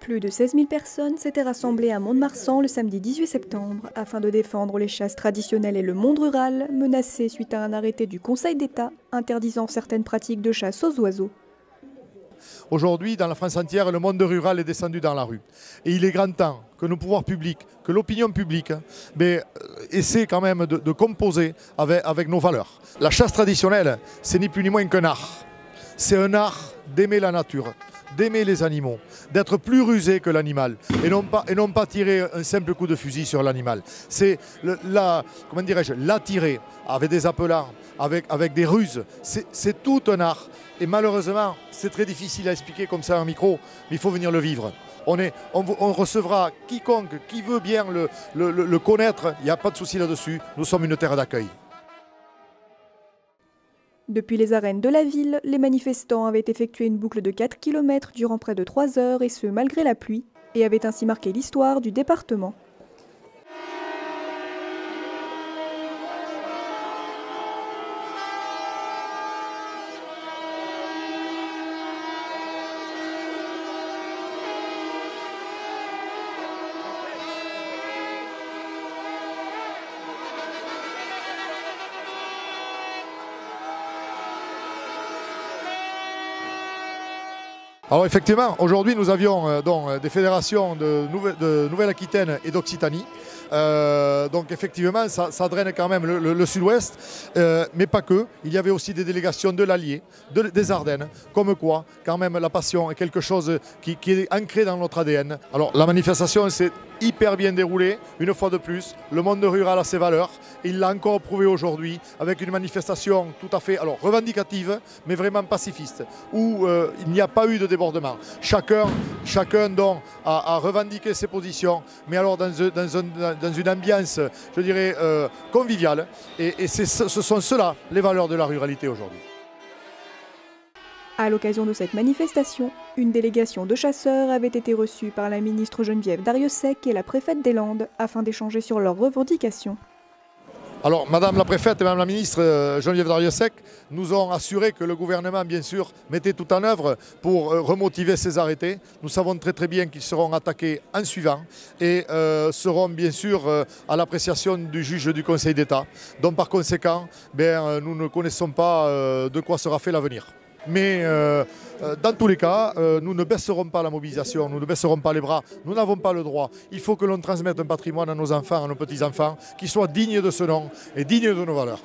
Plus de 16 000 personnes s'étaient rassemblées à Mont-de-Marsan le samedi 18 septembre afin de défendre les chasses traditionnelles et le monde rural, menacés suite à un arrêté du Conseil d'État interdisant certaines pratiques de chasse aux oiseaux. Aujourd'hui, dans la France entière, le monde rural est descendu dans la rue. Et il est grand temps que nos pouvoirs publics, que l'opinion publique essaie quand même de composer avec nos valeurs. La chasse traditionnelle, c'est ni plus ni moins qu'un art. C'est un art d'aimer la nature, d'aimer les animaux, d'être plus rusé que l'animal et non pas tirer un simple coup de fusil sur l'animal. C'est l'attirer avec des appelants, avec des ruses. C'est tout un art. Et malheureusement, c'est très difficile à expliquer comme ça à un micro, mais il faut venir le vivre. On recevra quiconque qui veut bien le connaître, il n'y a pas de souci là-dessus. Nous sommes une terre d'accueil. Depuis les arènes de la ville, les manifestants avaient effectué une boucle de 4 km durant près de 3 heures, et ce malgré la pluie, et avaient ainsi marqué l'histoire du département. Alors effectivement, aujourd'hui nous avions des fédérations de Nouvelle-Aquitaine et d'Occitanie. Donc effectivement, ça draine quand même le sud-ouest, mais pas que. Il y avait aussi des délégations de l'Allier, des Ardennes, comme quoi quand même la passion est quelque chose qui est ancré dans notre ADN. Alors la manifestation s'est hyper bien déroulée, une fois de plus. Le monde rural a ses valeurs, et il l'a encore prouvé aujourd'hui avec une manifestation tout à fait revendicative, mais vraiment pacifiste, où il n'y a pas eu de débordement. Chacun donc a revendiqué ses positions, mais alors dans une ambiance, je dirais, conviviale. Et ce sont cela les valeurs de la ruralité aujourd'hui. À l'occasion de cette manifestation, une délégation de chasseurs avait été reçue par la ministre Geneviève Darrieussecq et la préfète des Landes afin d'échanger sur leurs revendications. Alors, Madame la préfète et Madame la ministre Geneviève Darrieussecq nous ont assuré que le gouvernement, bien sûr, mettait tout en œuvre pour remotiver ces arrêtés. Nous savons très bien qu'ils seront attaqués en suivant et seront bien sûr à l'appréciation du juge du Conseil d'État. Donc, par conséquent, nous ne connaissons pas de quoi sera fait l'avenir. Mais dans tous les cas, nous ne baisserons pas la mobilisation, nous ne baisserons pas les bras, nous n'avons pas le droit. Il faut que l'on transmette un patrimoine à nos enfants, à nos petits-enfants, qui soit digne de ce nom et digne de nos valeurs.